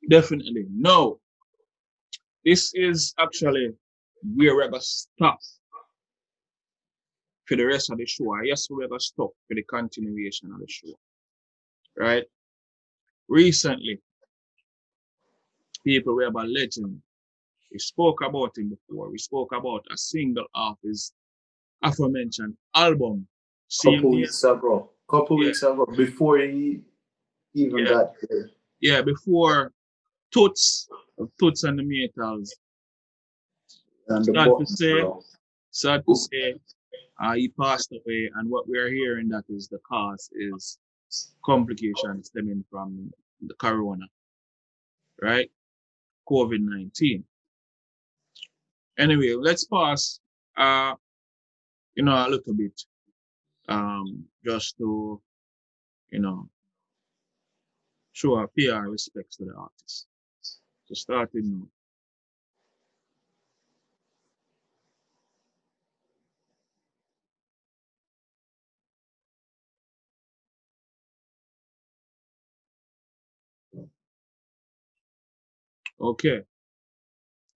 Definitely. No, this is actually where we're going to stop for the rest of the show. Yes, we're going to stop for the continuation of the show. Right? Recently, people were about legend. We spoke about him before. We spoke about a single off his aforementioned album. Same Couple name. weeks ago. Couple Yeah, weeks ago, before he even yeah, got there. yeah. Before Toots, Toots and the Maytals, And the sad to button say, bro. sad to say, he passed away. And what we are hearing that is the cause is complications stemming from the corona, right? COVID-19. Anyway, let's pause, uh, a little bit, just to, you know, show our pay our respects to the artist. So starting now. Okay.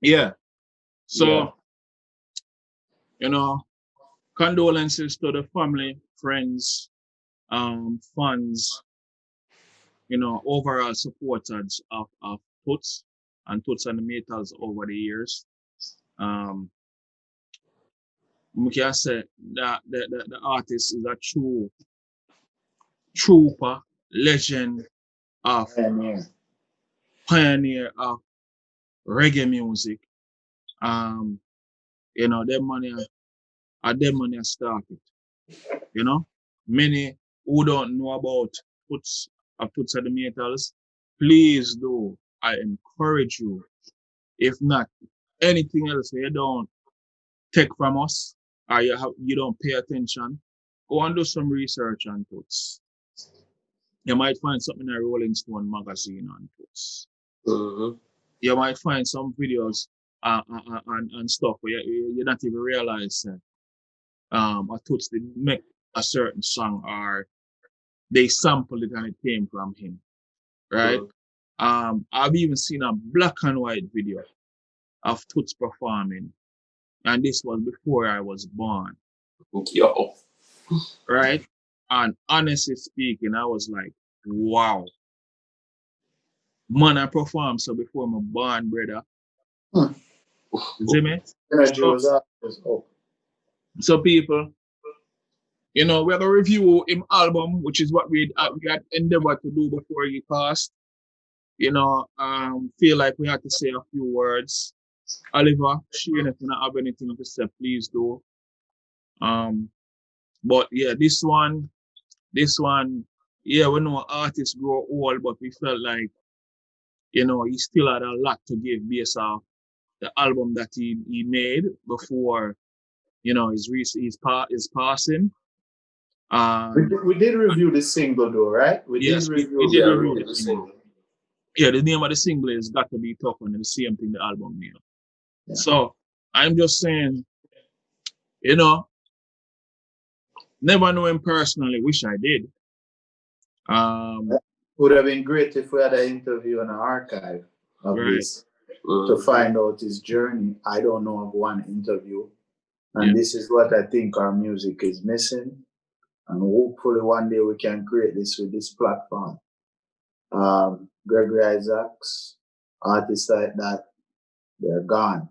Yeah. Yeah. So, you know, condolences to the family, friends, fans, overall supporters of Toots and Toots and the Maytals over the years. Um, we can say that the artist is a true trooper, legend of Pioneer. pioneer of reggae music. Um, them money started. You know, many who don't know about Toots and the Maytals, please do. I encourage you. If not anything else, you don't take from us, or you don't pay attention, go and do some research on Toots. You might find something in a Rolling Stone magazine on Toots. Mm-hmm. You might find some videos and stuff where you not even realize that a Toots did make a certain song or they sampled it and it came from him, right? I've even seen a black and white video of Toots performing, and this was before I was born, Yo. right? And honestly speaking, I was like, wow, man, I performed so before my born, brother. Hmm. You see me? Energy So, was up. Was up. so people, we're gonna review him album, which is what we had endeavored to do before he passed. Feel like we had to say a few words. Oliver, Shane, if you don't have anything to say, please do. Um, but yeah, this one, yeah, we know artists grow old, but we felt like, he still had a lot to give based off the album that he made before, his passing. We Um, did, we did review the single though, right? We did yes, we review. did Yeah, we review did the the single. single. Yeah, the name of the single is Got to Be Tough, and the same thing the album name. Yeah. So I'm just saying, you know, never know him personally. Wish I did. Um, Would have been great if we had an interview in an archive of right. this to find out his journey. I don't know of one interview. Yeah. And this is what I think our music is missing. And hopefully one day we can create this with this platform. Gregory Isaacs, artists like that, they're gone.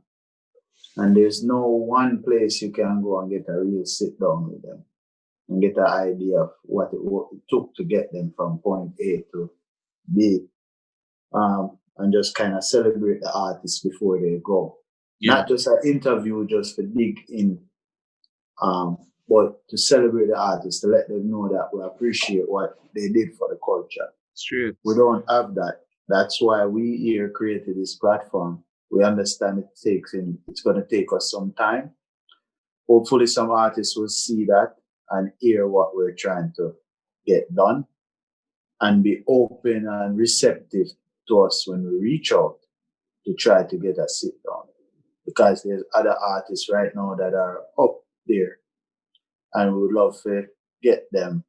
And there's no one place you can go and get a real sit down with them and get an idea of what it took to get them from point A to B. And just kind of celebrate the artists before they go. Yeah. Not just an interview just to dig in, but to celebrate the artists, to let them know that we appreciate what they did for the culture. Straight. We don't have that. That's why we here created this platform. We understand it's going to take us some time. Hopefully some artists will see that and hear what we're trying to get done and be open and receptive to us when we reach out to try to get a sit down. Because there's other artists right now that are up there and we would love to get them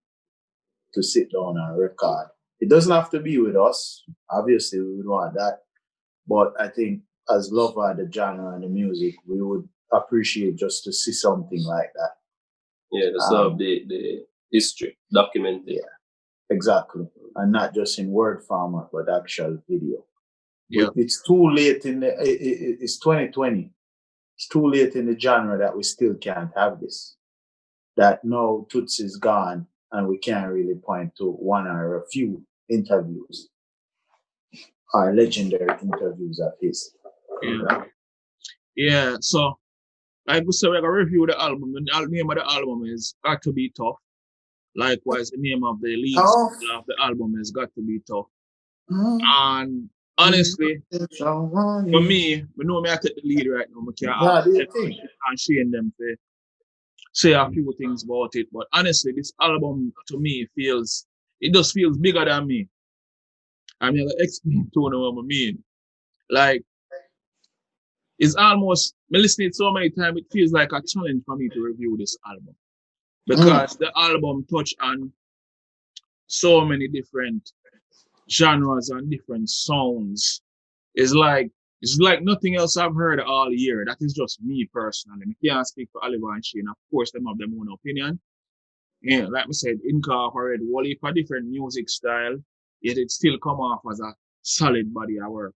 to sit down and record It doesn't have to be with us. Obviously, we would want that. But I think as lover of the genre and the music, we would appreciate just to see something like that. Yeah, to serve the history, documented. Yeah, exactly. And not just in word format, but actual video. Yeah. It's too late in the, it's 2020. It's too late in the genre that we still can't have this. That no, Toots is gone and we can't really point to one or a few interviews or legendary interviews of his. Yeah. Yeah. So, like we said, we're going to review the album. The name of the album is Got to Be Tough. Likewise, the name of the lead single of the album is Got to Be Tough. And honestly, for me, we know me I take the lead right now. I can't and shame them to say a few things about it. But honestly, this album to me just feels bigger than me. I'm going to explain to you what I mean. Like, it's almost, me listening it so many times, it feels like a challenge for me to review this album. Because the album touched on so many different genres and different sounds. It's like nothing else I've heard all year. That is just me personally. I can't speak for Oliver and Shane. Of course, them have their own opinion. Yeah, like I said, incorporate whole heap of different music style, yet it still come off as a solid body of work.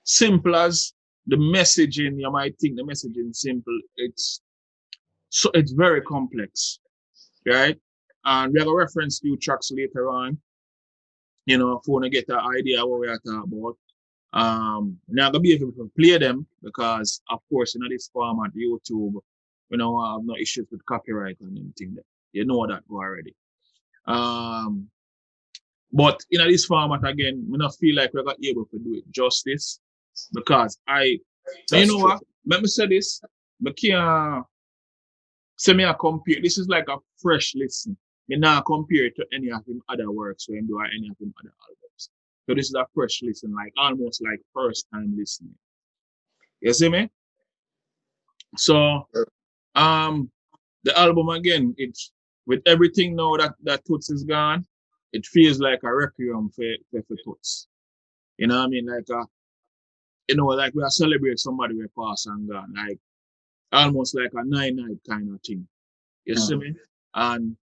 Simple as the messaging, you might think the messaging simple. It's very complex, right? And we're gonna reference few tracks later on, if you want to get an idea what we're talking about. Not gonna be able to play them because, of course, this format, YouTube, we don't have no issues with copyright and anything. You know that already. But in this format again, we not feel like we're not able to do it justice because you know what? Let me say this. I can't say me I compare. This is like a fresh listen. Me not compare it to any of him other works when do any of him other albums. So this is a fresh listen, like almost like first time listening. You see me? So the album again, it's with everything now that Toots is gone, it feels like a requiem for Toots. You know what I mean? Like like we are celebrate somebody we pass and gone, like almost like a 9-night kind of thing. You see me? And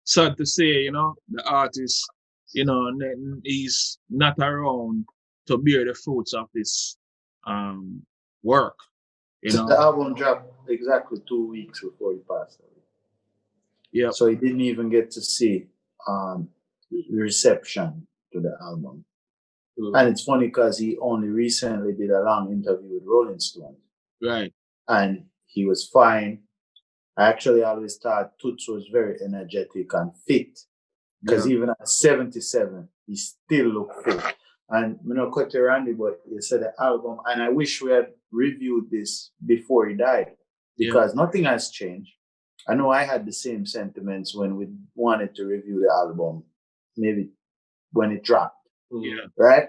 sad to say, the artist, he's not around to bear the fruits of this work. The album dropped exactly 2 weeks before he passed away. Yeah. So he didn't even get to see reception to the album. And it's funny because he only recently did a long interview with Rolling Stone. Right. And he was fine. I actually always thought Toots was very energetic and fit. Because even at 77, he still looked fit. And cut to Randy, but he said the album, and I wish we had reviewed this before he died. Because nothing has changed. I know I had the same sentiments when we wanted to review the album, maybe when it dropped. Yeah. Right?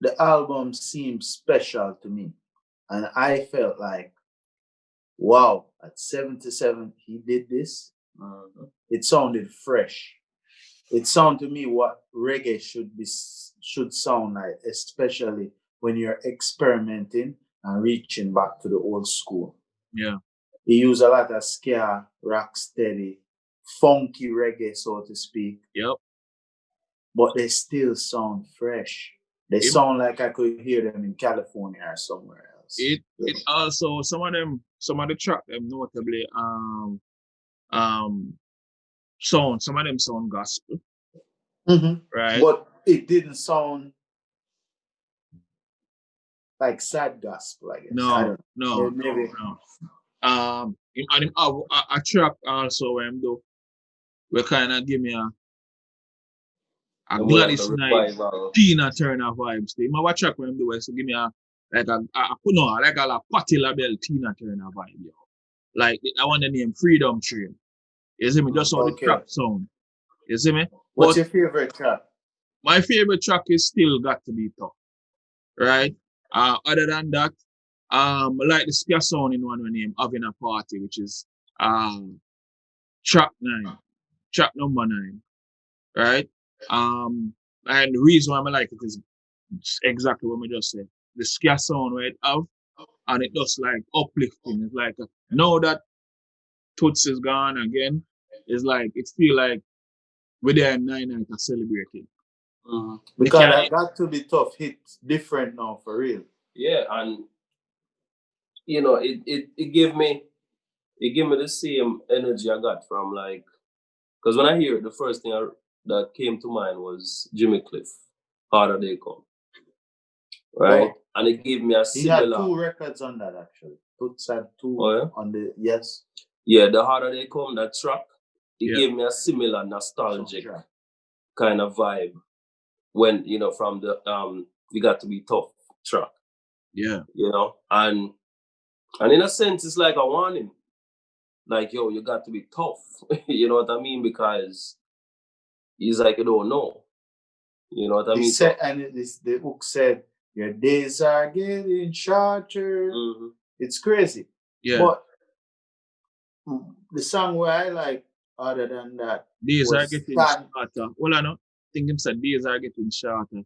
The album seemed special to me. And I felt like, wow, at 77, he did this. It sounded fresh. It sounded to me what reggae should sound like, especially when you're experimenting and reaching back to the old school. Yeah. He used a lot of ska, rock steady, funky reggae, so to speak. Yep. But they still sound fresh. They sound like I could hear them in California or somewhere else. It also some of the track them notably some of them sound gospel. Right. But it didn't sound like sad gospel, I guess. No. And him have a track also where him do we kind of give me a Gladys Knight, Tina Turner vibes. Him have a track where him do so give me a Patti LaBelle Tina Turner vibe, yo. Like I want the name Freedom Train. You see me? Just how the track sound. You see me? What's your favorite track? My favorite track is still Got to Be Tough. Right? Other than that, I like the ska sound in one name, Having a Party, which is track 9, track number 9, right? And the reason why I like it is exactly what I just said. The ska sound where it have, and it just like uplifting. It's like now that Toots is gone again, it's like it feel like we're there in 9 night are celebrating. Because that got to be tough hit different now for real. Yeah, and you know, it gave me the same energy I got from like, because when I hear it, the first thing that came to mind was Jimmy Cliff, Harder They Come, right? Oh, and it gave me a he had similar. 2 records on that actually. Toots had 2 on the Yeah, the Harder They Come, that track, it Yeah. gave me a similar nostalgic kind of vibe when, you know, from the We Got to Be Tough track. Yeah. You know, and in a sense, it's like a warning. Like, yo, you got to be tough. You know what I mean? Because he's like, you don't know. You know what I mean? And the book said, your days are getting shorter. It's crazy. Yeah. But the song where I like, other than that, days are getting shorter. Well, I know. I think him said days are getting shorter.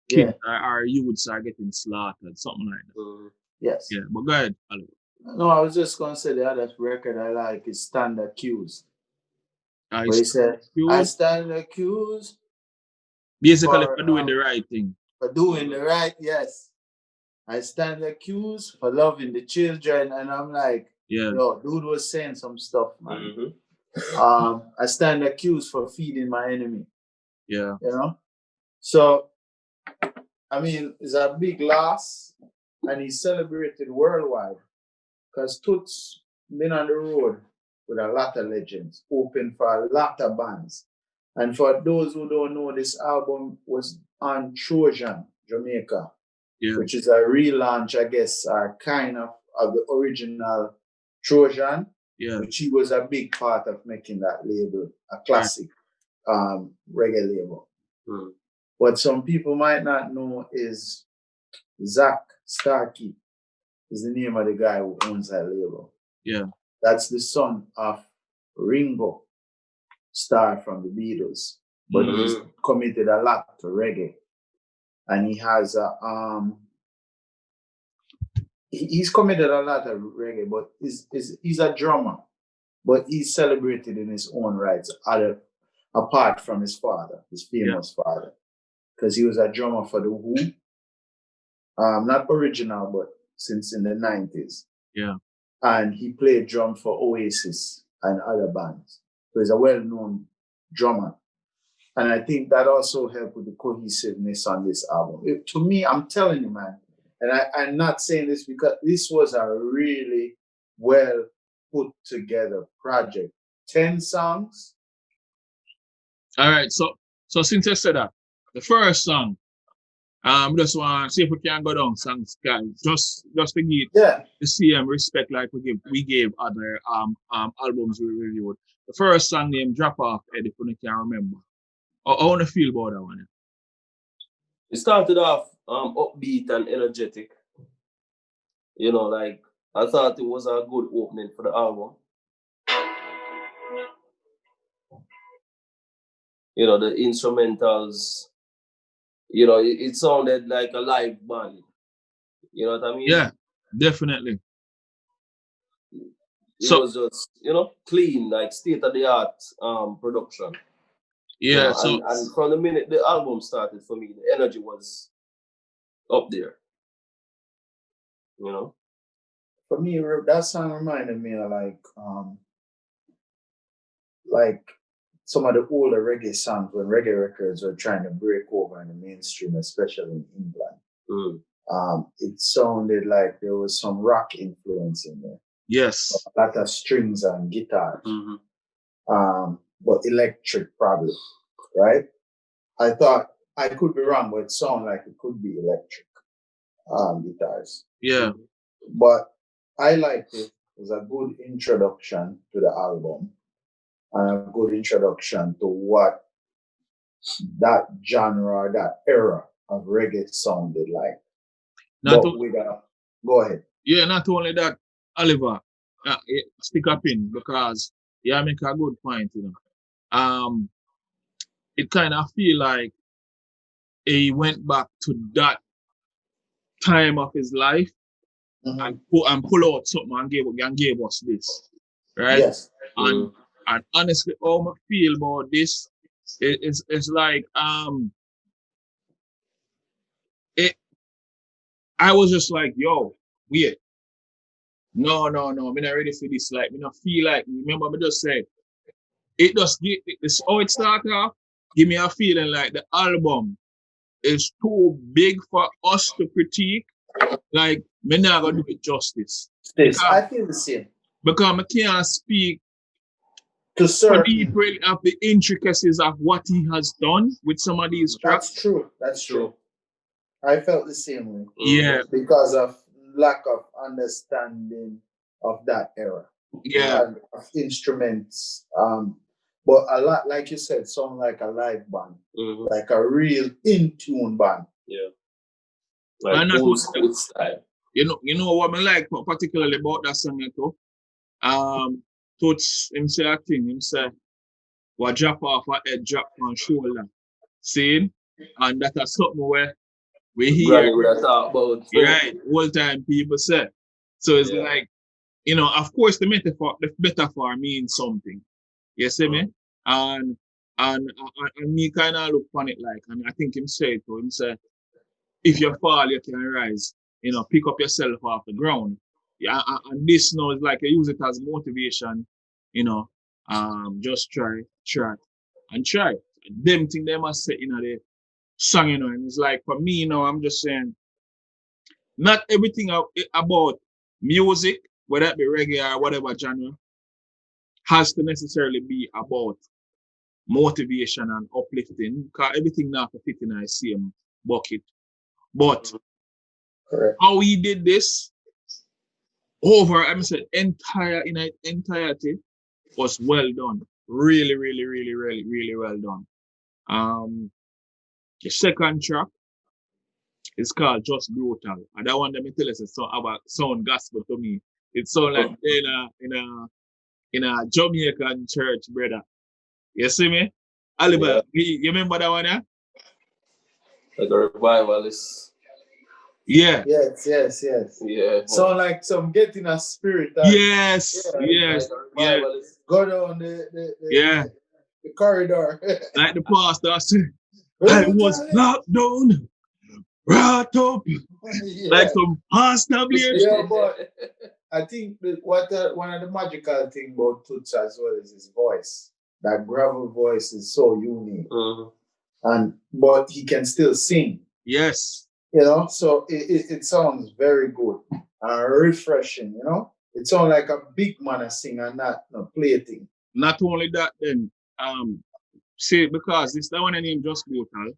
Kids our youths are getting slaughtered, something like that. Yes. Yeah, but go ahead, Oliver. No, I was just gonna say the other record I like is Stand Accused. Where he said, I stand accused. Basically for doing the right thing. For doing the right, yes. I stand accused for loving the children, and I'm like, yo, dude was saying some stuff, man. I stand accused for feeding my enemy. Yeah. You know? So, I mean, it's a big loss, and he's celebrated worldwide. Because Toots been on the road with a lot of legends, open for a lot of bands. And for those who don't know, this album was on Trojan, Jamaica, which is a relaunch, I guess, kind of the original Trojan, which he was a big part of making that label, a classic reggae label. What some people might not know is Zach Starkey is the name of the guy who owns that label. Yeah. That's the son of Ringo Starr from the Beatles. But he's committed a lot to reggae. And he has he's committed a lot of reggae, but he's a drummer. But he's celebrated in his own rights, apart from his father, his famous father. Because he was a drummer for the Who. Not original, but since in the 90s. Yeah. And he played drum for Oasis and other bands. So he's a well-known drummer. And I think that also helped with the cohesiveness on this album. To me, I'm telling you, man, and I'm not saying this because this was a really well put together project. 10 songs. All right. So since I said that, the first song, just want to see if we can go down songs, guys. Just to give the same respect like we gave other albums we reviewed. The first song named Drop Off, Eddie, if you can remember. I want to feel about that one. It started off upbeat and energetic. You know, like I thought it was a good opening for the album. You know, the instrumentals, you know, it sounded like a live band. You know what I mean? Yeah, definitely. It was just, you know, clean, like state-of-the-art production. Yeah, you know, and from the minute the album started, for me, the energy was up there. You know? For me, that song reminded me of like some of the older reggae songs when reggae records were trying to break over in the mainstream, especially in England. It sounded like there was some rock influence in there. Yes. A lot of strings and guitars. But electric probably, right? I thought, I could be wrong, but it sounded like it could be electric guitars. Yeah. But I liked it. It was a good introduction to the album and a good introduction to what that genre, that era of reggae sounded like. Go ahead. Yeah, not only that, Oliver, stick up in because Yeah, make a good point, you know. It kind of feel like he went back to that time of his life Mm-hmm. and pull out something and gave us this, right? Yes. And and honestly, how I feel about this is like it. I was just like, yo, weird. No, no, no. I'm not ready for this. Like, me not feel like. Remember, me just said it just get this. How it started off. Give me a feeling like the album is too big for us to critique. Like, me not gonna do it justice This, because I feel the same. I can't speak To for certain. deep really of the intricacies of what he has done with some of these tracks. That's true. That's true. I felt the same way Yeah, because of lack of understanding of that era yeah, and of instruments. But a lot, like you said, sound like a live band, like a real in tune band. Yeah. Like and that old was school style. you know what I like particularly about that song too. Toots him say a thing, him say what drop off a head drop on shoulder. See? And that is something where we hear Granny would have talked about. right all time people say. So it's like, you know, of course the metaphor means something. You see me? And and me kind of look on it like, and I think him say it to him say, if you fall, you can rise. You know, pick up yourself off the ground. Yeah, and this now is like I use it as motivation. You know, just try, and try. Them thing they must say in the song, you know, and it's like for me, you know, I'm just saying, not everything about music, whether it be reggae or whatever genre, has to necessarily be about motivation and uplifting. Because everything now fit in the same bucket. But Correct. how he did this over, I'm saying entire in its entirety was well done. Really, really, really, really, really well done. The second track is called Just Brutal. And that one let me tell you it's so about sound gospel to me. It sound like in a Jamaican church, brother. You see me? Oliver, you remember that one, yeah? Like a revivalist. Yeah. Yes, yes, yes. Yeah. So like some getting a spirit. Yes, yes, Like a yeah, revivalist. Go down yeah. the corridor. Like the pastor said, I was locked down, brought up, like Yeah. some pastor blade. Yeah, but I think that one of the magical thing about Toots as well is his voice. That gravel voice is so unique, and but he can still sing. Yes. You know, so it sounds very good and refreshing. You know, it sounds like a big man a sing and not no plaything. Not only that, then see because this that one name just brutal,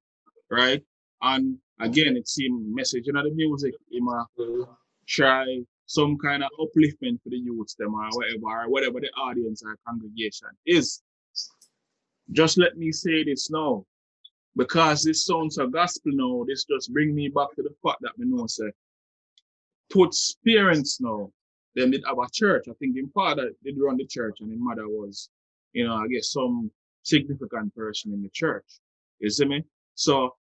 right? And again, it's him message in the music, him try some kind of upliftment for the youths, them or whatever the audience or congregation is. Just let me say this now. Because this sounds a gospel now, this just bring me back to the fact that me know say Toots' parents now, them did have a church. I think his father did run the church and his mother was, you know, I guess some significant person in the church. You see me? So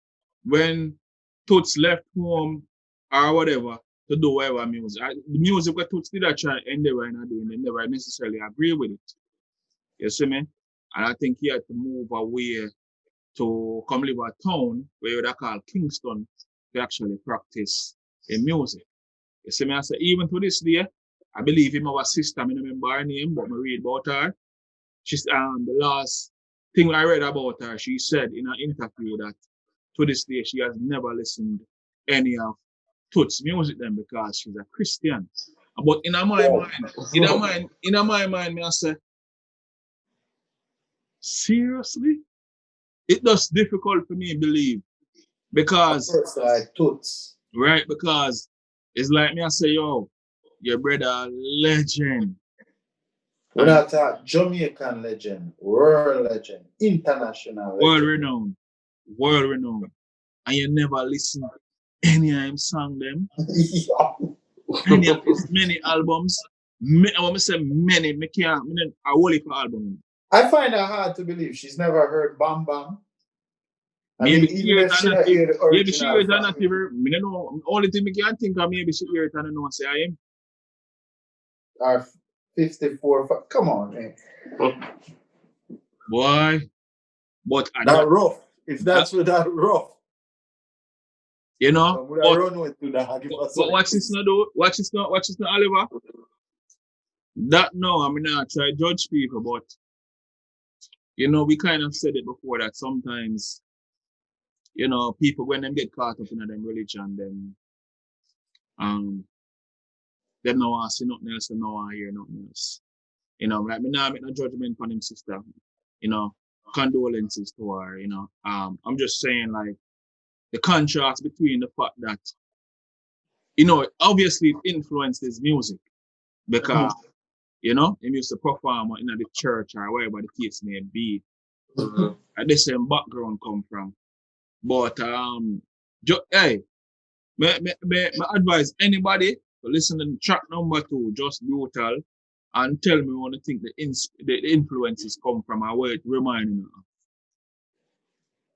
when Toots left home or whatever to do whatever music, the music that Toots did I try endeavor and doing, they never necessarily agree with it. You see me? And I think he had to move away to come live a town where you would call Kingston to actually practice in music. You see me, I say, even to this day, I believe him our sister, I don't remember her name, but I read about her. She's the last thing I read about her, she said in an interview that to this day she has never listened any of Toots music then because she's a Christian. But in my mind, me I say, seriously? It does difficult for me to believe because First, like Toots. right, because it's like me I say, yo, your brother legend. We're And not a Jamaican legend, world legend, international world legend. renowned. World renowned. And you never listen any of him song them, Yeah. any of his many albums. I want to say many, me can't, I will for album. I find it hard to believe she's never heard Bam Bam. I mean, Maybe she even hear if it she and not not hear the maybe she original hear it and not from even, me don't know, only thing me can think of, maybe she hear it and not know, say I am. our 54, come on, man. Boy, but That rough. If that's what that rough, you know, would I run with to that? but watch this now, though. Watch this now, Oliver. That no, I mean, I try judge people, but you know, we kind of said it before that sometimes, you know, people when them get caught up in them religion, then they don't want to see nothing else, they don't want to hear nothing else. You know, like me now make no judgment on him sister. You know, condolences to her, you know. I'm just saying like the contrast between the fact that, you know, obviously it influenced his music because, you know, he used to perform in the church or wherever the case may be. And the same background come from. But hey, me advise anybody to listen to track number 2, Just Brutal, and tell me what you think the influences come from and where it reminding you of.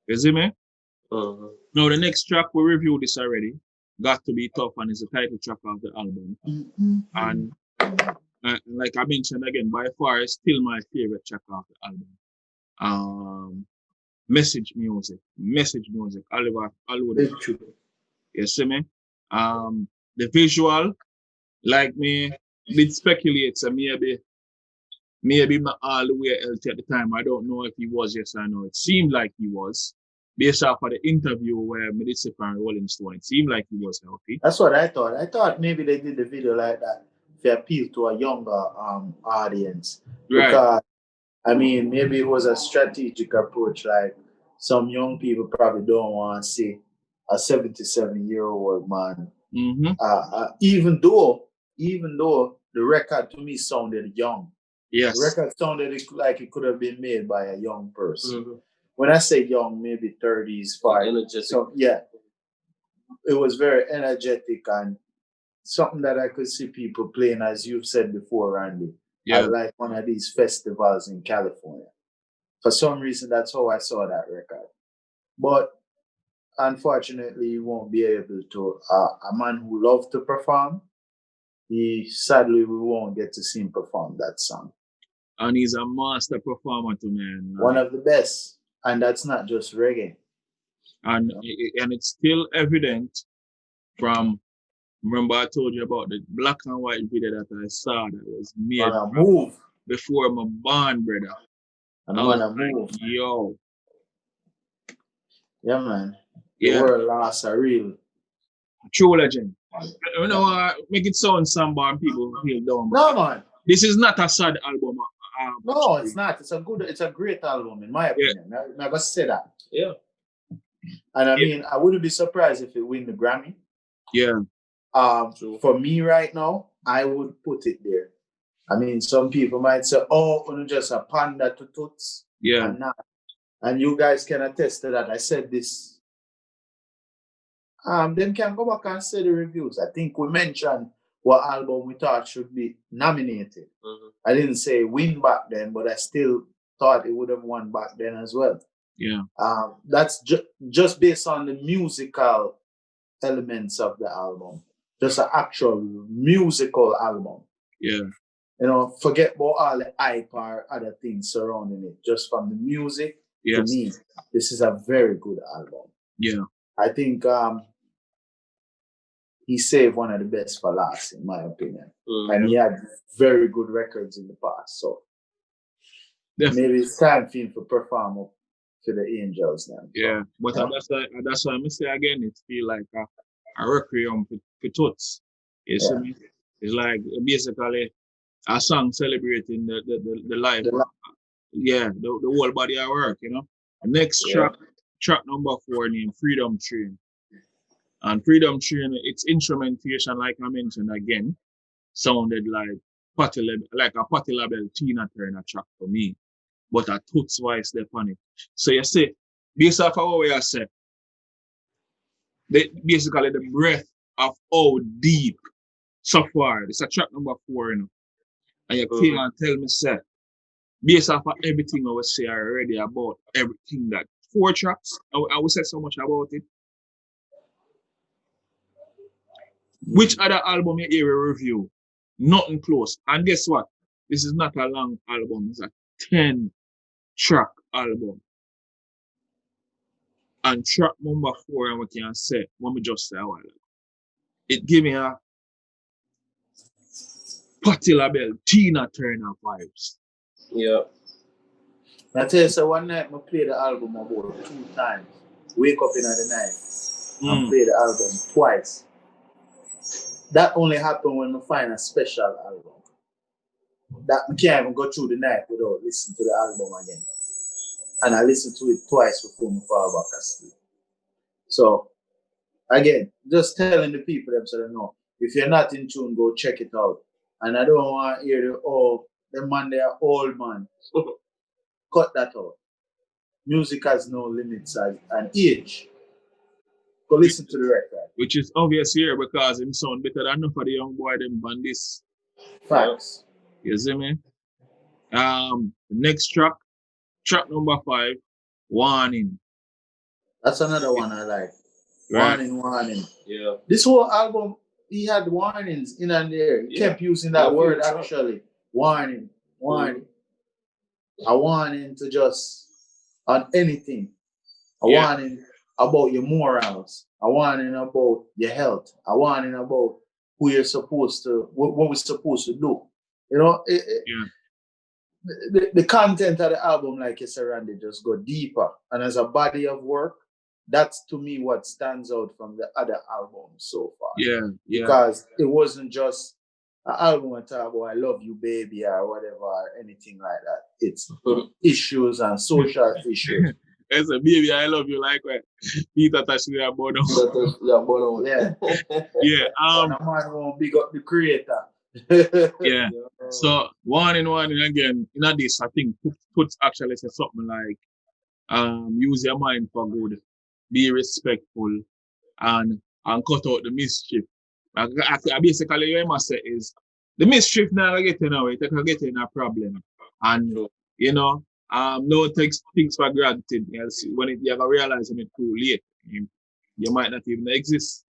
You see me? Now the next track we reviewed this already, Got to Be Tough, and is the title track of the album. And like I mentioned again, by far it's still my favorite track of the album. Message music, Oliver. You see me? The visual, like me, did speculate, so maybe not all the way healthy at the time. I don't know if he was, yes or no. It seemed like he was. Based off of the interview where me did see from Rolling Stone, it seemed like he was healthy. That's what I thought. I thought maybe they did the video like that to appeal to a younger audience. Right. Because I mean, maybe it was a strategic approach. Like some young people probably don't want to see a 77-year-old man. Even though the record to me sounded young. Yes. The record sounded like it could have been made by a young person. When I say young, maybe 30s, 40s. So yeah, it was very energetic and something that I could see people playing, as you've said before, Randy. Yeah. At like one of these festivals in California. For some reason, that's how I saw that record. But unfortunately, you won't be able to. A man who loves to perform, sadly, we won't get to see him perform that song. And he's a master performer too, man. One of the best. And that's not just reggae. And it's still evident from, remember I told you about the black and white video that I saw that was made before my born, brother. And I was like, move. Yo. Yeah, man. The world lost a real true legend. You know, make it sound somber and people feel down. No, man. This is not a sad album. No, it's not. It's a great album, in my opinion. I never say that. Yeah. And I mean, I wouldn't be surprised if it win the Grammy. Yeah. For me right now, I would put it there. I mean, some people might say, oh, you're just a panda to Toots. Yeah. And not. And you guys can attest to that. I said this. Then can go back and say the reviews. I think we mentioned what album we thought should be nominated. I didn't say win back then, but I still thought it would have won back then as well. Yeah. That's just based on the musical elements of the album. Just an actual musical album. Yeah. You know, forget about all the hype or other things surrounding it. Just from the music, to me, this is a very good album. Yeah. I think he saved one of the best for last, in my opinion. And he had very good records in the past. So maybe it's time for him to perform up to the Angels now. Yeah, but that's why I say again, it feel like a requiem for Toots. You see me? It's like basically a song celebrating the life. The whole body of work, you know. The next track number 4 named Freedom Train. And Freedom Train, its instrumentation, like I mentioned again, sounded like a Patti LaBelle Tina Turner track for me. But a Toots voice there on it. So you see, based off of what we are saying, basically the breath of how deep so far. It's a track number 4, you know. And you can't tell me, sir, based off of everything I was saying already about everything that 4 tracks, I will say so much about it. Which other album you hear a review? Nothing close. And guess what? This is not a long album. It's a 10-track album. And track number 4, and we can say, when we just say a while ago, it gave me a Patti LaBelle, Tina Turner vibes. Yeah. I tell you, so one night I played the album about 2 times. Wake up in the night and play the album twice. That only happened when I find a special album. That I can't even go through the night without listening to the album again. And I listened to it twice before I fall back asleep. So, again, just telling the people them so they know. If you're not in tune, go check it out. And I don't want to hear the man, they are old man. Cut that out. Music has no limits and age. Go listen to the record. Which is obvious here because him sound better than enough of the young boy them on this. Facts. You see me? The next track number 5, Warning. That's another one I like. Right. Warning. Yeah. This whole album, he had warnings in and there. He kept using that word actually. Warning. A warning to just on anything. A warning about your morals. A warning about your health. A warning about who you're supposed to, what we're supposed to do. You know, the content of the album, like you said, Randy, just go deeper. And as a body of work, that's to me what stands out from the other albums so far. Yeah. Because it wasn't just an album that talk about I love you, baby, or whatever, or anything like that. It's issues and social issues. As a baby, I love you like what Peter touched me about. Yeah. Yeah. And a man won't big up the creator. Yeah. So warning again. In this, I think Toots actually said something like, use your mind for good, be respectful, and cut out the mischief. I basically what I must say is the mischief now get in it can get in a problem. And you know, no takes things for granted. When you ever realize it too late, you might not even exist.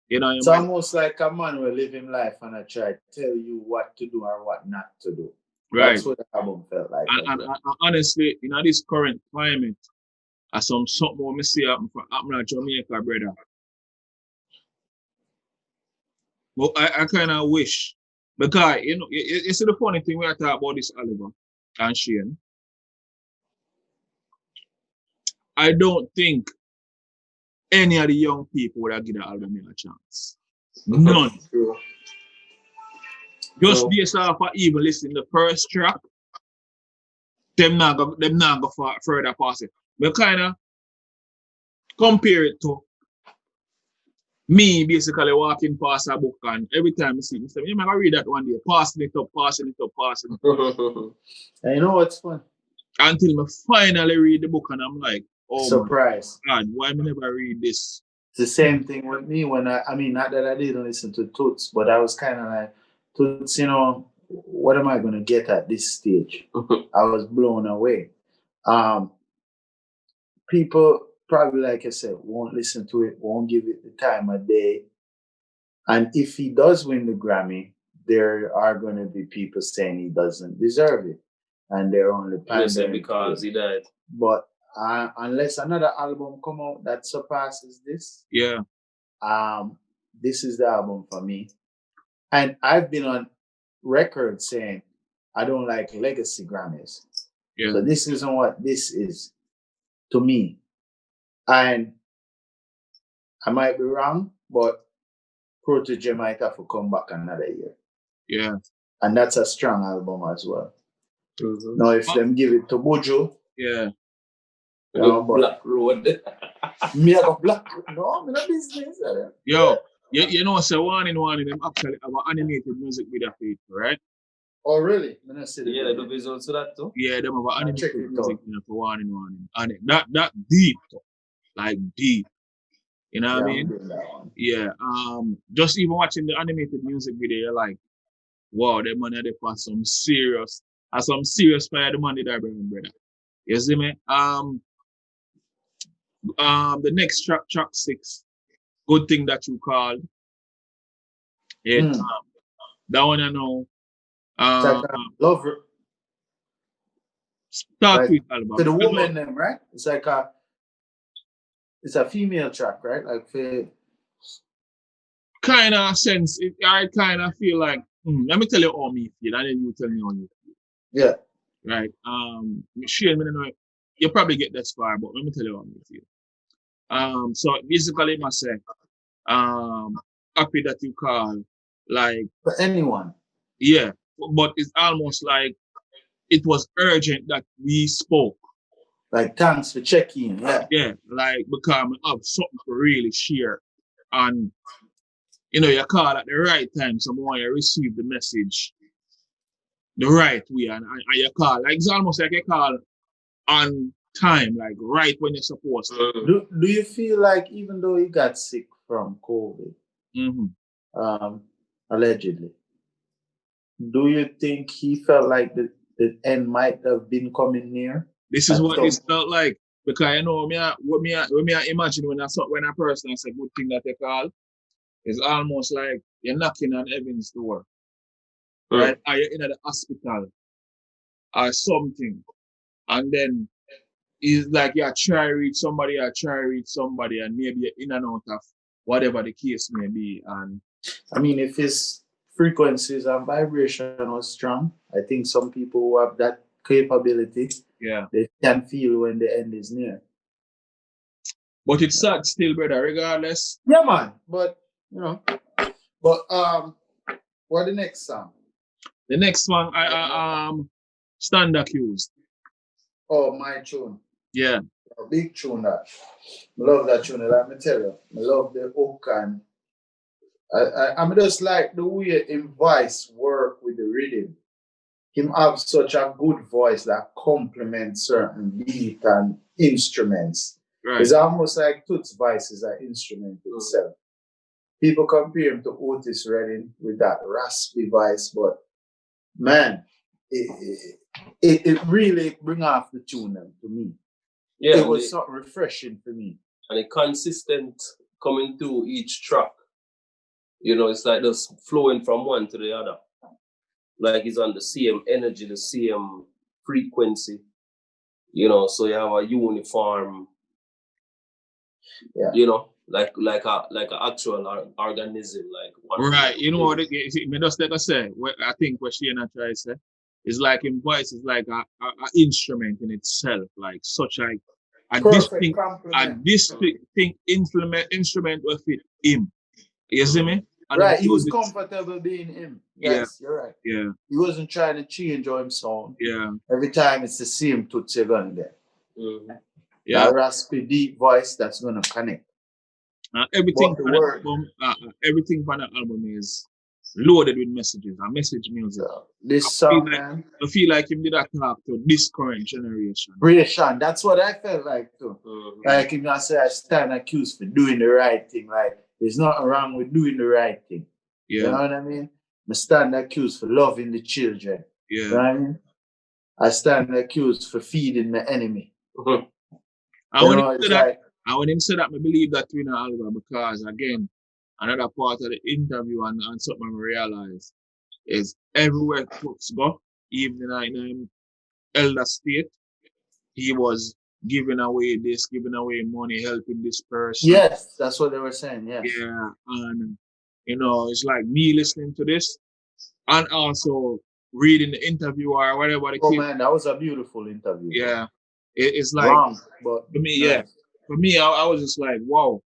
You know, it's almost like a man will live in life and I try to tell you what to do or what not to do. Right. That's what the album felt like. And honestly, in this current climate, something what me see happen in Jamaica, brother. Well, I kind of wish, because you know, you see the funny thing when I talk about this Oliver and Shane. I don't think any of the young people would have given the album a chance. None. Just based off of even listening to the first track, them not go further past it. But kind of compare it to me basically walking past a book and every time I see it, I might read that one day, passing it up. And you know what's fun? Until I finally read the book and I'm like, oh surprise. my God, why I never read this? It's the same thing with me when I mean, not that I didn't listen to Toots, but I was kind of like, Toots, you know, what am I going to get at this stage? I was blown away. People probably, like I said, won't listen to it, won't give it the time of day. And if he does win the Grammy, there are going to be people saying he doesn't deserve it. And they're only pandering because he died. But unless another album come out that surpasses this, this is the album for me. And I've been on record saying I don't like legacy Grammys. Yeah. So this isn't what this is to me. And I might be wrong, but Protege might have to come back another year. Yeah. And that's a strong album as well. Mm-hmm. Now, if them give it to Buju, Black Road. Me have a Black Road. No, I'm not business. Yo, you know, so one in them actually have an animated music video for it, right? Oh, really? Yeah, they do visuals to that too. Yeah, them have an animated music video for one in. And that deep, like deep. You know what I mean? Yeah. Just even watching the animated music video, you're like, wow, the money they for some serious fire the money there, brother. You see me? The next track 6, good thing that you called it. Mm. That one I know. It's like a love, Start like with album. to the woman name, right? It's like it's a female track, right? Like for kind of sense. I kind of feel like. Let me tell you how me feel, and then you tell me how you feel. yeah. Right. Shane, I don't know. You probably get this far, but let me tell you how me feel. So basically, I say, happy that you call, like, For anyone. yeah, but it's almost like it was urgent that we spoke. Like thanks for checking. Yeah. Yeah, like because I have something to really share, and you call at the right time. Someone you receive the message the right way, and you call. Like it's almost like you call on time, like right when you're supposed to. Do you feel like even though you got sick from COVID, allegedly, do you think he felt like the end might have been coming near? This is what this felt like. Because when I imagine when a person has a good thing that they call, it's almost like you're knocking on heaven's door. Right? Or you're in the hospital or something. And then it's like you try to reach somebody, and maybe you're in and out of whatever the case may be. And I mean, if his frequencies and vibration was strong, I think some people who have that capability, they can feel when the end is near. But it's sad still, brother, regardless. Yeah, man. But what the next song? The next one, I Stand Accused. Oh, my tune. Yeah. A big tune that. I love that tune. Let me tell you. I love the hook, and I'm just like the way him voice work with the rhythm. Him have such a good voice that complements certain beat and instruments. Right. It's almost like Toots' voice is an instrument itself. People compare him to Otis Redding with that raspy voice, but man, it really bring off the tune to me. Yeah, it was something refreshing for me. And it consistent coming through each track. It's like just flowing from one to the other. Like it's on the same energy, the same frequency. So you have a uniform, like a actual organism, like one. Right. You know what? Just like I say, I think what she and I try to say is like in voice is like a instrument in itself, like such a distinct instrument with it him. You see me? And right. He was comfortable being him. Yes, you're right. Yeah. He wasn't trying to change how him sound. Yeah. Every time it's the same Toots you're gonna get. Yeah. That raspy deep voice that's gonna connect. Everything on the album is loaded with messages and message music. This song, man. I feel like him did that talk to this current generation. That's what I felt like too. Like him not say I stand accused for doing the right thing. Like there's nothing wrong with doing the right thing. Yeah. You know what I mean? I stand accused for loving the children. Yeah. You know what I mean? I stand accused for feeding the enemy. And when him said that, I believe that in the album because, again, another part of the interview and something I realized is everywhere Toots go, even in elder state, he was giving away this, giving away money, helping this person. Yes, that's what they were saying, yes. Yeah, and, it's like me listening to this and also reading the interview or whatever the case. Man, that was a beautiful interview. Yeah. It's like, wrong, but for me, nice. Yeah. For me, I was just like, wow.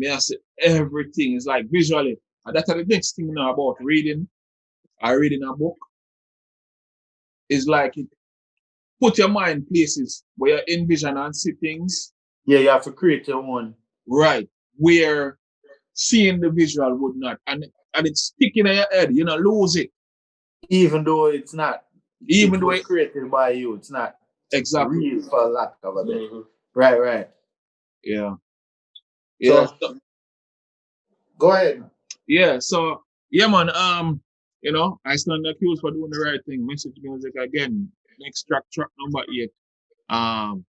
I said everything is like visually. And that's the next thing now about reading. Reading a book. Is like it put your mind places where you envision and see things. Yeah, you have to create your own. Right. Where seeing the visual would not. And it's sticking in your head. You know, lose it. Even though it's not. Even though it's created by you, it's not. Exactly. Real for lack of a bit. Right. Yeah. Yeah. So, go ahead. Yeah. So yeah, man. You know, I stand accused for doing the right thing. Message music again. Next track number 8. Um,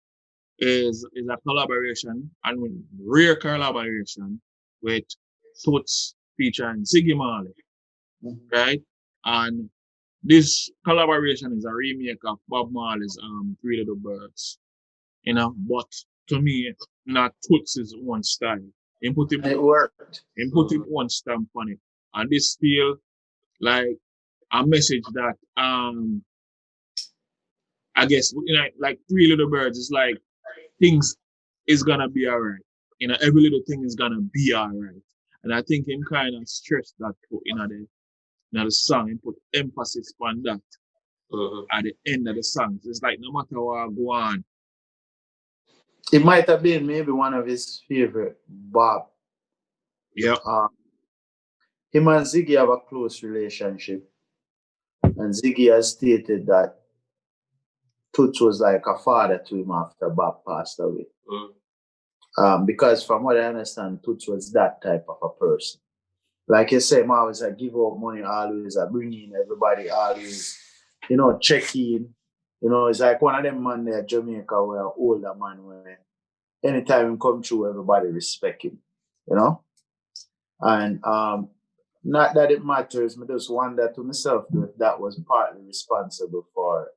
is a collaboration and rare collaboration with Toots featuring Ziggy Marley, right? And this collaboration is a remake of Bob Marley's Three Little Birds, you know, but to me, not Toots' own style. He put him, And it worked. he put him own stamp on it. And this feel like a message that I guess you know, like Three Little Birds is like things is gonna be alright. You know, every little thing is gonna be alright. And I think him kind of stressed that put in the song and put emphasis on that at the end of the song. It's like no matter what I go on. It might have been maybe one of his favorite Bob. Yeah. Him and Ziggy have a close relationship. And Ziggy has stated that Toots was like a father to him after Bob passed away. Because from what I understand, Toots was that type of a person. Like you say, always I give out money, always I bring in everybody, always, you know, check in. You know, it's like one of them man there, Jamaica, where older man where anytime he come through, everybody respect him. You know? And not that it matters, I just wonder to myself if that was partly responsible for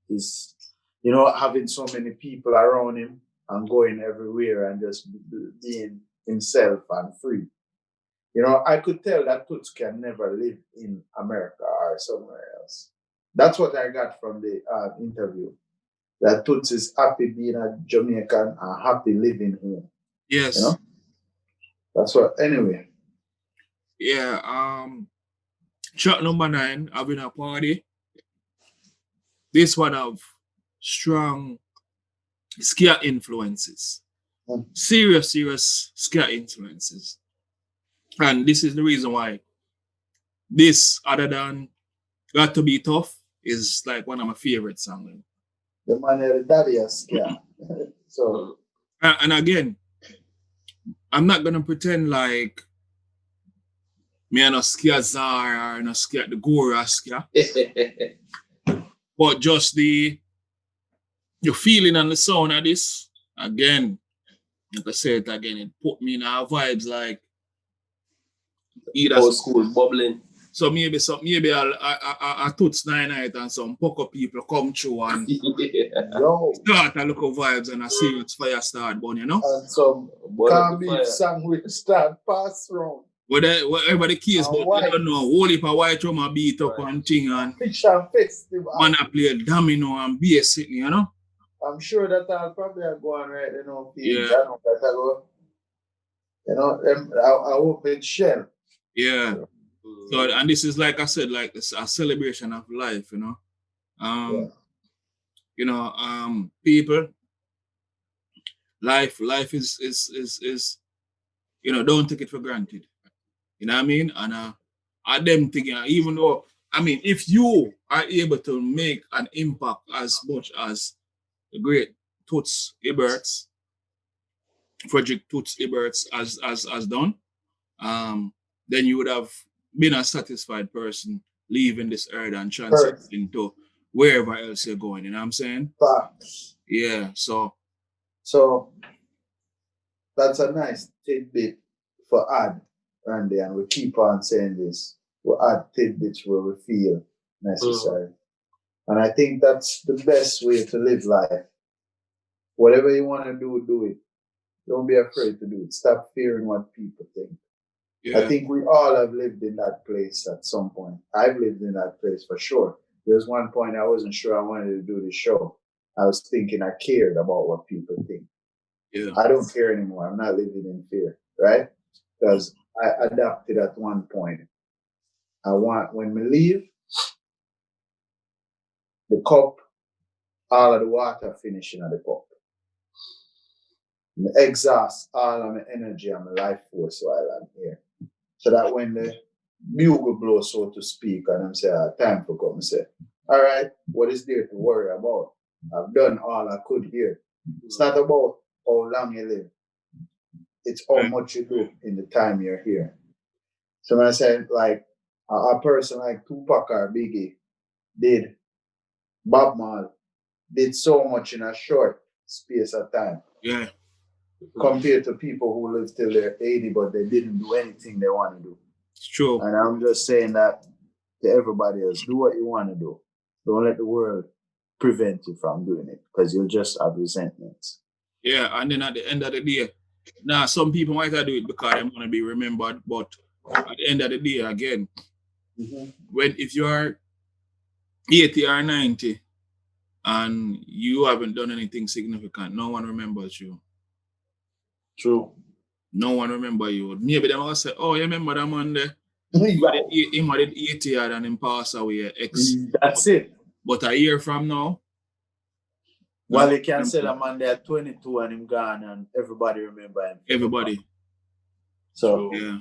his, you know, having so many people around him and going everywhere and just being himself and free. You know, I could tell that Toots can never live in America or somewhere else. That's what I got from the interview. That Toots is happy being a Jamaican and happy living here. Yes. You know? That's what, anyway. Yeah, track number 9, having a party. This one have strong scare influences. Serious scare influences. And this is the reason why this, other than Got to Be Tough, is like one of my favorite songs. The man the daddy is scare. So and again, I'm not gonna pretend like me and no scare Zara or no scare the Gora scare. But just the feeling and the sound of this, again, like I said again, it put me in our vibes like either old school bubbling. So maybe a Toots 9 night and some poker people come through and start a look of vibes and I see it's fire start burn, you know? And some calm beat sandwich start pass round. Whatever the case, but you don't know, whole heap of white rum a beat up and thing and fish and festival. Man I play domino and bass sitting, you know? I'm sure that I'll probably go on right, you know, Yeah. I know that I go, you know, I hope it's shell. Yeah. So, and this is like I said, like it's a celebration of life, you know. You know, people, life is you know, don't take it for granted. You know what I mean? And I them thinking, even though I mean, if you are able to make an impact as much as the great Toots Iberts, Frederick Toots Iberts has done, then you would have been a satisfied person leaving this earth and transitioning to wherever else you're going. You know what I'm saying? Facts. Yeah. So that's a nice tidbit for add, Randy, and we keep on saying this. We add tidbits where we feel necessary. And I think that's the best way to live life. Whatever you want to do, do it. Don't be afraid to do it. Stop fearing what people think. Yeah. I think we all have lived in that place at some point. I've lived in that place for sure. There was one point I wasn't sure I wanted to do the show. I was thinking I cared about what people think. Yeah. I don't care anymore. I'm not living in fear, right? Because I adapted at one point. I want, when we leave, the cup, all of the water finishing at the cup. The exhaust all of my energy and my life force while I'm here. So that when the bugle blows, so to speak, and I'm saying, time for come, I say, all right, what is there to worry about? I've done all I could here. It's not about how long you live. It's how much you do in the time you're here. So when I say, like, a person like Tupac or Biggie did, Bob Marley did so much in a short space of time Yeah, compared to people who live till they're 80 but they didn't do anything they want to do. it's true. And I'm just saying that to everybody else, do what you want to do. Don't let the world prevent you from doing it because you'll just have resentments. Yeah, and then at the end of the day, now some people might do it because they want to be remembered, but at the end of the day, again, when if you are 80 or 90 and you haven't done anything significant, no one remembers you. True. No one remember you. Maybe they will say, "Oh, you remember that man there? Right. Him had 80 yard and him pass away X." That's it. But a year from now, Well, no, you can say that man there 22 and him gone and everybody remember him. everybody. So Yeah,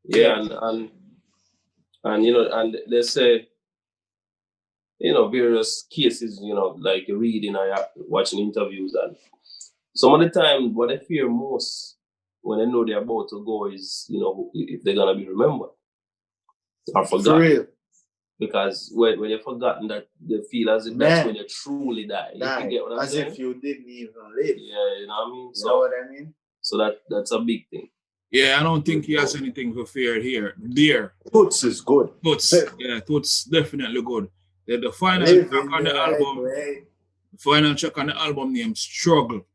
Yeah, and you know, and they say, you know, various cases, you know, like reading or watching interviews, and some of the time what they fear most when they know they're about to go is, you know, if they're gonna be remembered or for forgotten. real. Because when you're forgotten, that they feel as if that's when you truly die. You get what I'm as saying? if you didn't even live. Yeah, you know what I mean? You know what I mean? So that's a big thing. yeah. I don't think he has anything to fear here. There, Toots is good. Toots, yeah, Toots definitely good. The final Living track on the the album, right way. the final track on the album named Struggle.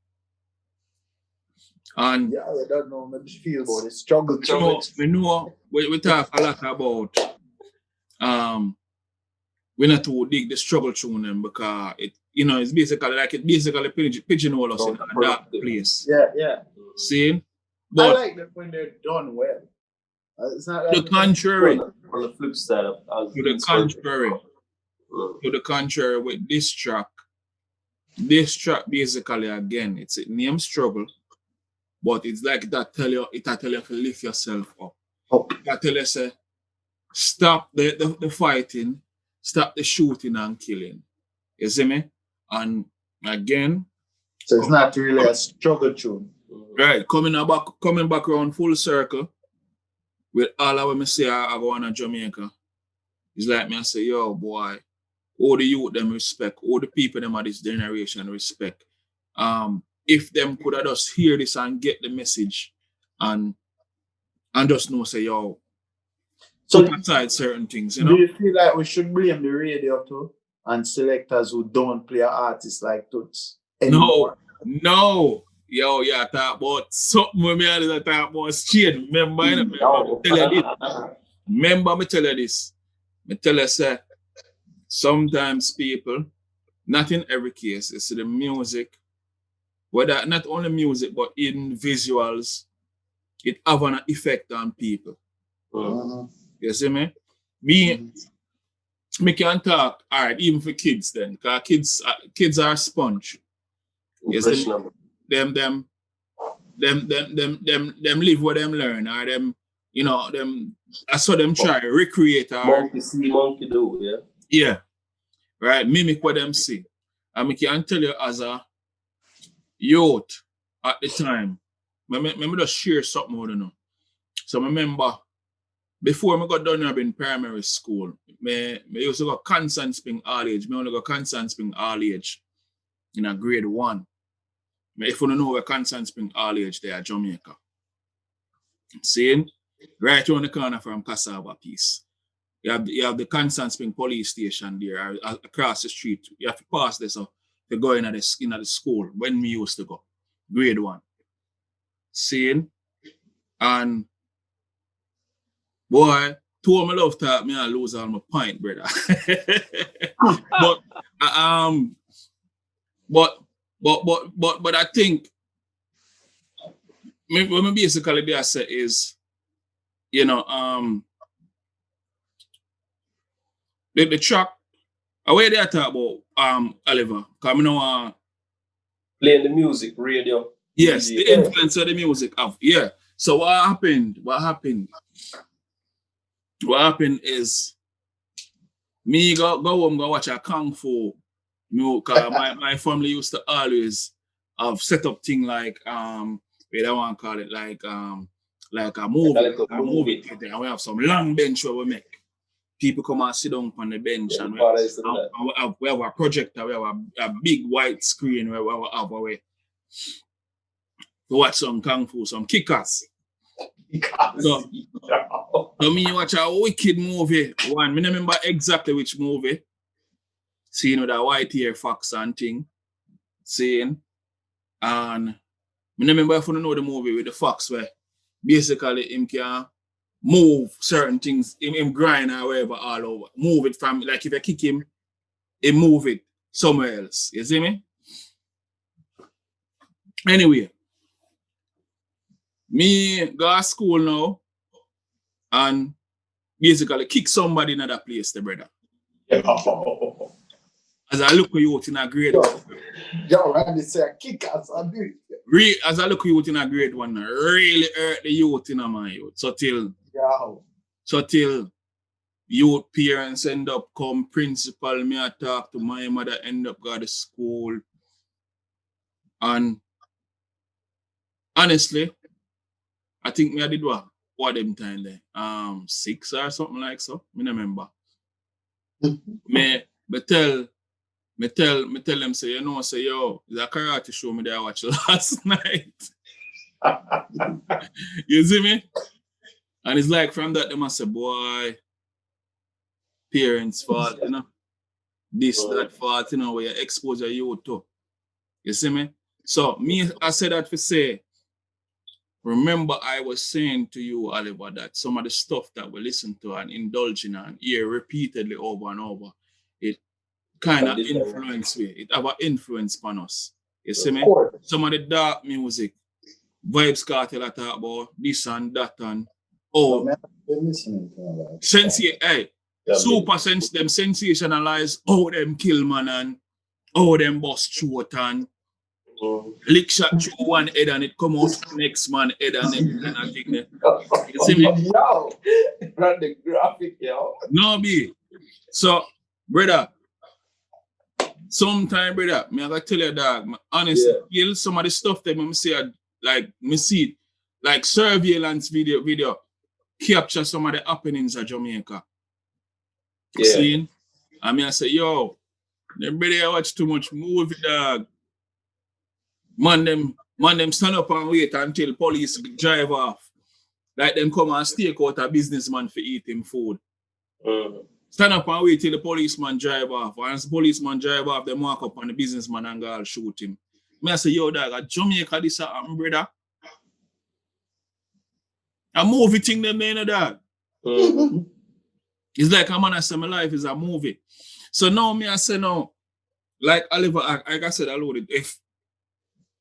And Yeah, I don't know how much feel about it. Struggle. we know we talk a lot about we not to dig the struggle tune them because it it's basically pigeonhole us in a dark place. Yeah. See? I But like them when they're done well. It's not to the contrary, On the flip side of to the contrary, with this track basically again, it's a name struggle, but it's like that tell you to lift yourself up. That tell you say stop the fighting, stop the shooting and killing. You see me? And again, so it's not really a struggle tune. right, coming back around full circle with all of them say I go on to Jamaica. It's like me I say, yo boy, all the youth them respect, all the people them of this generation respect. If them could have just hear this and get the message and just know say, yo, So put aside certain things, do you feel like we should blame the radio too and selectors who don't play artists like Toots anymore? No. Yo, yeah, talk about something with me and talk about straight. Remember, me tell you this. Me tell you, say, sometimes people, not in every case, it's the music, whether not only music, but in visuals, it have an effect on people. You see me? Me can talk, all right, even for kids then, because kids are a sponge. You see me? Them live what them learn, or them, them, that's what them try, recreate, or monkey see, monkey do, yeah? Yeah, right, mimic what them see. And I can tell you as a youth at the time, let me just share something with you know. So I remember, before I got done in primary school, I used to go Constant Spring all age. I only go Constant Spring all age in a grade 1. If you don't know where Constant Spring all age, they are Jamaica. Seeing right around the corner from Cassava Piece. You have the Constant Spring police station there across the street. You have to pass this to go in at the school when we used to go. Grade 1. Seeing? And boy, two of my love talk, me I lose all my pint, brother. but I think what me basically there say is, the track, away there talk about Oliver, because I know playing the music, radio. Yes, DJ. the influence of the music of So what happened? What happened is me go home, go watch a kung fu. Cause my family used to always have set up thing like we don't want to call it like like a movie. Like a A movie theater, and we have some long bench where we make. People come and sit down on the bench, and we have a projector, we have a big white screen where we have a way to watch some kung fu, some kickers. So me watch a wicked movie. One, me remember exactly which movie. Seeing with a white hair fox and thing. Seeing. And me remember if you know the movie with the fox where basically him can move certain things, him grind or whatever all over. Move it from, like if you kick him, he move it somewhere else. You see me? Anyway, me go to school now and basically kick somebody in that place, the brother. As I look at you in a grade one. Yo, Randy say kick us and do it. As I look at you in a grade one, really hurt the youth in my youth. So till youth parents end up come, principal, me I talk to my mother, end up go to school. And honestly, I think me I did what them time there? 6 or something like so. Me don't remember. me tell them say, you know, say yo, it's a karate show me that I watched last night. You see me? And it's like from that they must say, boy, parents' fault, you know. This, that fault, you know, where you expose your youth to. You see me? So me, I said that to say, remember I was saying to you, Oliver, that some of the stuff that we listen to and indulge in and hear repeatedly over and over, it kind of influence me. It have an influence on us. You see me? Some of the dark music, Vibes Cartel I talk about, this and that and super them sensationalize how them kill man and how them bust throat and lick shot through one head and it come out next man head and everything and thing there. You see me? Yo, run the graphic, yo. No be. So, brother, sometime, brother, me I gotta tell you, dog, honestly, feel some of the stuff that me say, like, me see, like surveillance video capture some of the happenings of Jamaica. Yeah. Seeing? I mean, I say, yo, them brother watch too much movie, dog. Man, them stand up and wait until police drive off. Like them come and stake out a businessman for eating food. Stand up and wait till the policeman drive off. Once the policeman drive off, they walk up on the businessman and go shoot him. Me I say, yo, dog, at Jamaica this happen, brother. A movie thing them there, dog. It's like a man I say my life is a movie. So now me I say no, like Oliver, like I said, if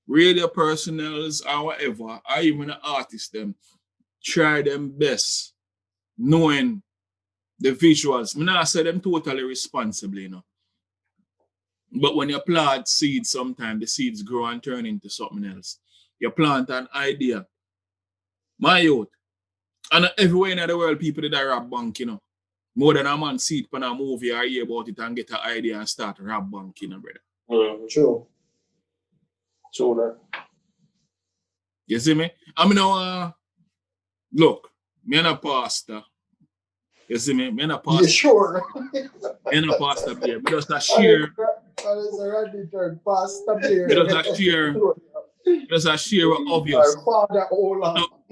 radio personnels or whatever, or even the artists them, try them best, knowing the visuals. Me not say them totally responsibly, you know. But when you plant seeds, sometimes the seeds grow and turn into something else. You plant an idea. My youth. And everywhere in the world, people did a rob bank, you know. More than a man see it on a movie or hear about it and get an idea and start rob bank, you know, brother. True. True that. You see me? I mean, look, me and a pastor. You see me? Me and a pastor. Yeah, sure. Me and a pastor beer. Me just a share. Just a share what obvious.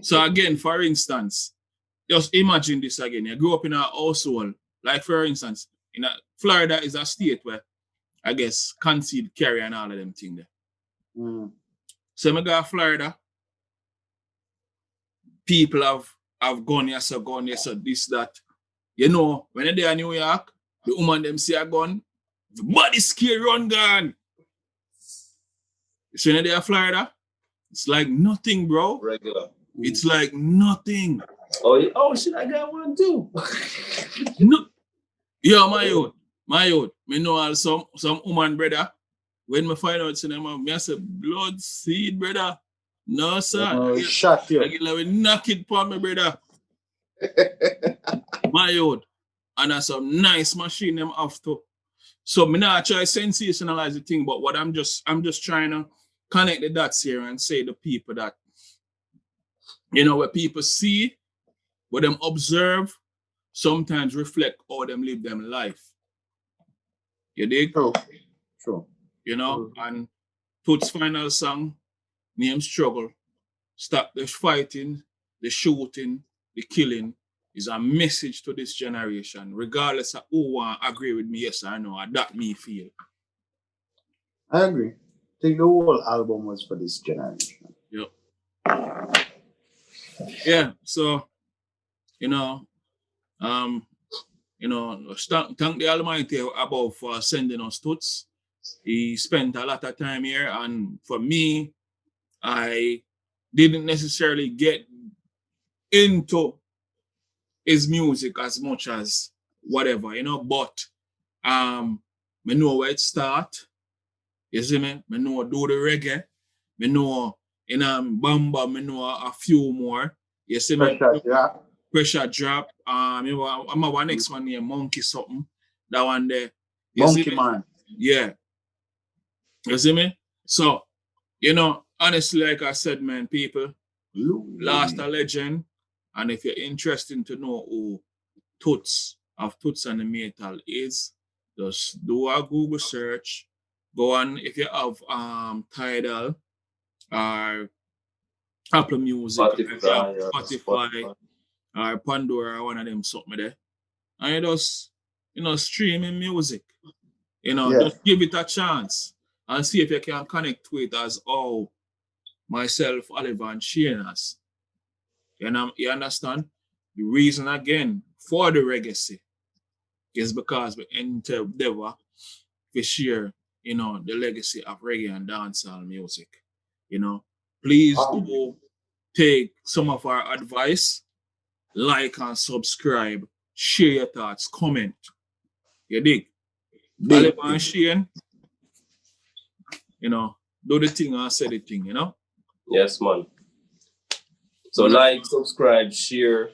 So again, for instance, just imagine this again. You grew up in a household, like for instance, in Florida is a state where I guess concealed carry and all of them things there. So I go to Florida. People have gone, yes, this, that. You know, when they're in New York, the woman them see a gun, the body scare run gun. So when they're in Florida, it's like nothing, bro. Regular. It's like nothing. Oh shit, I got one too. No. Yo, my youth. Me know some woman, brother. When me find out cinema, me I say blood seed, brother. No, sir. Shut you. I get knock it for me, brother. My youth. And that's some nice machine them have to. So me not try sensationalize the thing, but what I'm just trying to connect the dots here and say to people that What people see, what them observe, sometimes reflect how them live them life. You dig? True. And Toots' final song, named Struggle, Stop the Fighting, the Shooting, the Killing, is a message to this generation, regardless of who want agree with me, yes or no, that me feel. I agree. I think the whole album was for this generation. Yep. Yeah, so, um, thank the Almighty above for sending us Toots. He spent a lot of time here, and for me, I didn't necessarily get into his music as much as whatever, but me know where it start. You see me? Me know do the reggae. Me know Bamba, me know a few more. You see me? Pressure drop. I'm a next one here, Monkey something. That one there. You Monkey see me? Man. Yeah. You see me? So, honestly, like I said, man, people, lost a legend. And if you're interested to know who Toots of Toots and the Maytals is, just do a Google search. Go on if you have Tidal or Apple Music, Spotify or Pandora, or one of them something there. And you just, streaming music. Just give it a chance and see if you can connect to it as all myself, Oliver, and Shane us. You understand? The reason again for the Reggaecy is because we endeavor to share, the legacy of reggae and dancehall music. Please do take some of our advice, like and subscribe, share your thoughts, comment. You dig? Oliver and Shane, do the thing and say the thing, Yes, man. So like, subscribe, share,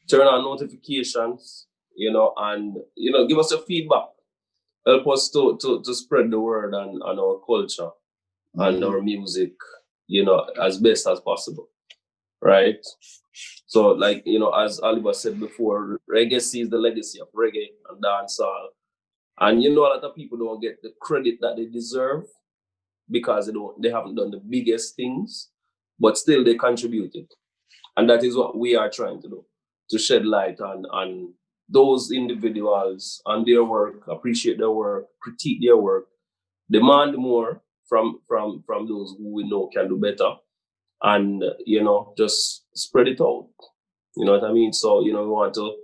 turn on notifications, and give us your feedback. Help us to spread the word on our culture and our music, as best as possible. Right? So, like, as Oliver said before, Reggaecy is the legacy of reggae and dancehall. And a lot of people don't get the credit that they deserve because they haven't done the biggest things, but still they contributed. And that is what we are trying to do, to shed light on those individuals and their work, appreciate their work, critique their work, demand more from those who we know can do better, and just spread it out. You know what I mean? So we want to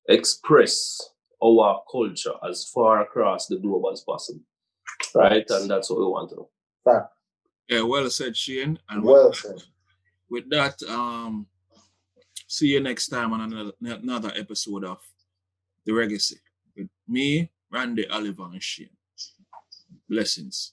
express our culture as far across the globe as possible, right? And that's what we want to do. Yeah, well said, Shane. And well said. With that, see you next time on another episode of The Reggaecy with me, Randy, Oliver, and Shane. Blessings.